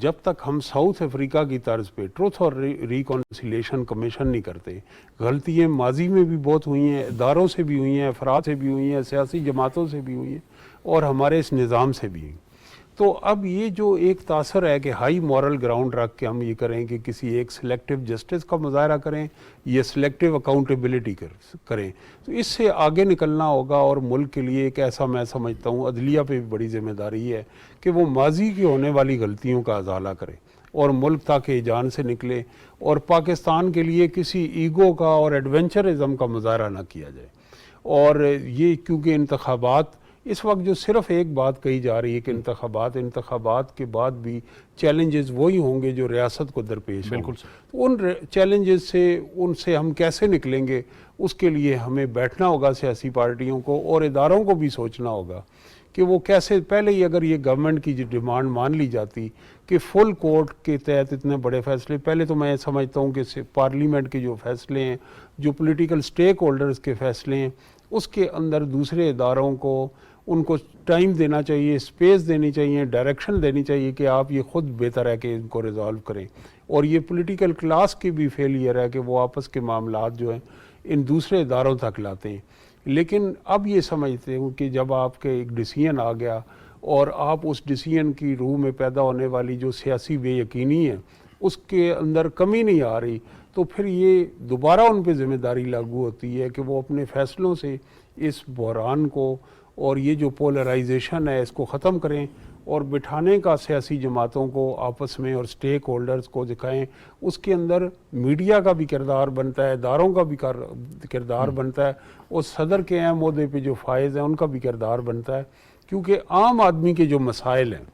جب تک ہم ساؤتھ افریقہ کی طرز پہ ٹروتھ اور ریکونسیلیشن کمیشن نہیں کرتے, غلطیاں ماضی میں بھی بہت ہوئی ہیں, اداروں سے بھی ہوئی ہیں, افراد سے بھی ہوئی ہیں, سیاسی جماعتوں سے بھی ہوئی ہیں, اور ہمارے اس نظام سے بھی. تو اب یہ جو ایک تاثر ہے کہ ہائی مورل گراؤنڈ رکھ کے ہم یہ کریں کہ کسی ایک سلیکٹیو جسٹس کا مظاہرہ کریں یا سلیکٹیو اکاؤنٹیبلٹی کریں, تو اس سے آگے نکلنا ہوگا. اور ملک کے لیے ایک ایسا, میں سمجھتا ہوں عدلیہ پہ بھی بڑی ذمہ داری ہے کہ وہ ماضی کی ہونے والی غلطیوں کا ازالہ کرے اور ملک تاکہ جان سے نکلے اور پاکستان کے لیے کسی ایگو کا اور ایڈونچرزم کا مظاہرہ نہ کیا جائے. اور یہ کیونکہ انتخابات اس وقت جو صرف ایک بات کہی جا رہی ہے کہ انتخابات کے بعد بھی چیلنجز وہی ہوں گے جو ریاست کو درپیش ہوں. بالکل. ان چیلنجز سے ہم کیسے نکلیں گے اس کے لیے ہمیں بیٹھنا ہوگا سیاسی پارٹیوں کو اور اداروں کو بھی سوچنا ہوگا کہ وہ کیسے. پہلے ہی اگر یہ گورنمنٹ کی جو ڈیمانڈ مان لی جاتی کہ فل کورٹ کے تحت اتنے بڑے فیصلے, پہلے تو میں سمجھتا ہوں کہ پارلیمنٹ کے جو فیصلے ہیں, جو پولیٹیکل سٹیک ہولڈرز کے فیصلے ہیں, اس کے اندر دوسرے اداروں کو ان کو ٹائم دینا چاہیے, اسپیس دینی چاہیے, ڈائریکشن دینی چاہیے کہ آپ یہ خود بہتر ہے کہ ان کو ریزالو کریں. اور یہ پولیٹیکل کلاس کی بھی فیلئر ہے کہ وہ آپس کے معاملات جو ہیں ان دوسرے اداروں تک لاتے ہیں. لیکن اب یہ سمجھتے ہوں کہ جب آپ کے ایک ڈیسیژن آ گیا اور آپ اس ڈیسیژن کی روح میں پیدا ہونے والی جو سیاسی بے یقینی ہے اس کے اندر کمی نہیں آ رہی, تو پھر یہ دوبارہ ان پہ ذمہ داری لاگو ہوتی ہے کہ وہ اپنے فیصلوں سے اس بحران کو اور یہ جو پولرائزیشن ہے اس کو ختم کریں اور بٹھانے کا سیاسی جماعتوں کو آپس میں اور سٹیک ہولڈرز کو دکھائیں. اس کے اندر میڈیا کا بھی کردار بنتا ہے, اداروں کا بھی کردار بنتا ہے, اور صدر کے اہم عہدے پہ جو فائز ہیں ان کا بھی کردار بنتا ہے, کیونکہ عام آدمی کے جو مسائل ہیں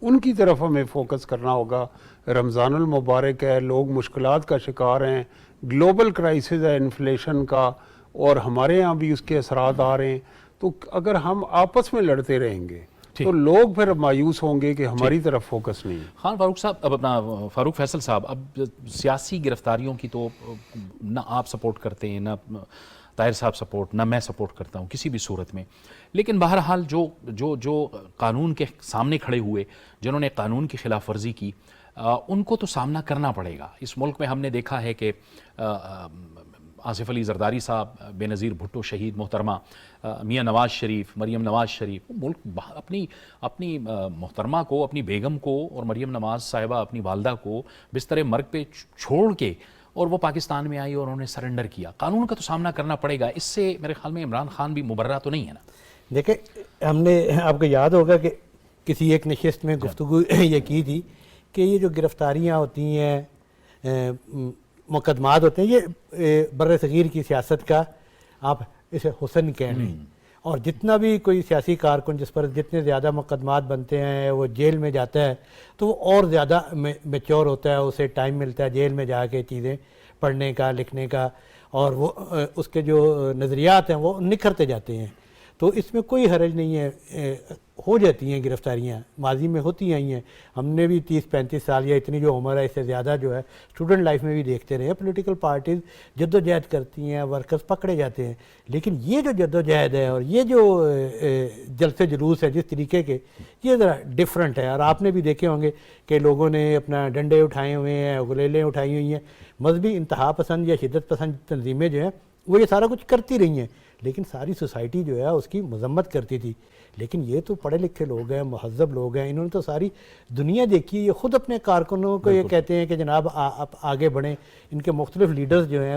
ان کی طرف ہمیں فوکس کرنا ہوگا. رمضان المبارک ہے, لوگ مشکلات کا شکار ہیں, گلوبل کرائسس ہے انفلیشن کا, اور ہمارے یہاں بھی اس کے اثرات آ رہے ہیں. تو اگر ہم آپس میں لڑتے رہیں گے تو لوگ پھر مایوس ہوں گے کہ ہماری طرف فوکس نہیں. خان فاروق صاحب, اب اپنا فاروق فیصل صاحب, اب سیاسی گرفتاریوں کی تو نہ آپ سپورٹ کرتے ہیں, نہ طاہر صاحب سپورٹ, نہ میں سپورٹ کرتا ہوں کسی بھی صورت میں, لیکن بہرحال جو قانون کے سامنے کھڑے ہوئے, جنہوں نے قانون کی خلاف ورزی کی, ان کو تو سامنا کرنا پڑے گا. اس ملک میں ہم نے دیکھا ہے کہ آصف علی زرداری صاحب, بے نظیر بھٹو شہید محترمہ, میاں نواز شریف, مریم نواز شریف, ملک اپنی محترمہ کو, اپنی بیگم کو, اور مریم نواز صاحبہ اپنی والدہ کو بستر مرگ پہ چھوڑ کے اور وہ پاکستان میں آئی اور انہوں نے سرنڈر کیا. قانون کا تو سامنا کرنا پڑے گا. اس سے میرے خیال میں عمران خان بھی مبرہ تو نہیں ہے نا. دیکھیں, ہم نے, آپ کو یاد ہوگا کہ کسی ایک نشست میں گفتگو یہ کی تھی کہ یہ جو گرفتاریاں ہوتی ہیں, مقدمات ہوتے ہیں, یہ بر صغیر کی سیاست کا آپ اسے حسن کہہ لیں, اور جتنا بھی کوئی سیاسی کارکن جس پر جتنے زیادہ مقدمات بنتے ہیں وہ جیل میں جاتا ہے تو وہ اور زیادہ میچور ہوتا ہے, اسے ٹائم ملتا ہے جیل میں جا کے چیزیں پڑھنے کا, لکھنے کا, اور وہ اس کے جو نظریات ہیں وہ نکھرتے جاتے ہیں. تو اس میں کوئی حرج نہیں ہے, ہو جاتی ہیں گرفتاریاں, ماضی میں ہوتی آئی ہیں. ہم نے بھی 30-35 سال یا اتنی جو عمر ہے اس سے زیادہ جو ہے اسٹوڈنٹ لائف میں بھی دیکھتے رہے ہیں, پولیٹیکل پارٹیز جد و جہد کرتی ہیں, ورکرز پکڑے جاتے ہیں. لیکن یہ جو جد و جہد ہے اور یہ جو جلسے جلوس ہے جس طریقے کے, یہ ذرا ڈیفرنٹ ہے. اور آپ نے بھی دیکھے ہوں گے کہ لوگوں نے اپنا ڈنڈے اٹھائے ہوئے ہیں, غلیلیں اٹھائی ہوئی ہیں. مذہبی انتہا پسند یا شدت پسند تنظیمیں جو ہیں وہ یہ سارا کچھ کرتی رہی ہیں, لیکن ساری سوسائٹی جو ہے اس کی مذمت کرتی تھی. لیکن یہ تو پڑھے لکھے لوگ ہیں, مہذب لوگ ہیں, انہوں نے تو ساری دنیا دیکھی ہے. یہ خود اپنے کارکنوں کو یہ کہتے ہیں کہ جناب آپ آگے بڑھیں. ان کے مختلف لیڈرز جو ہیں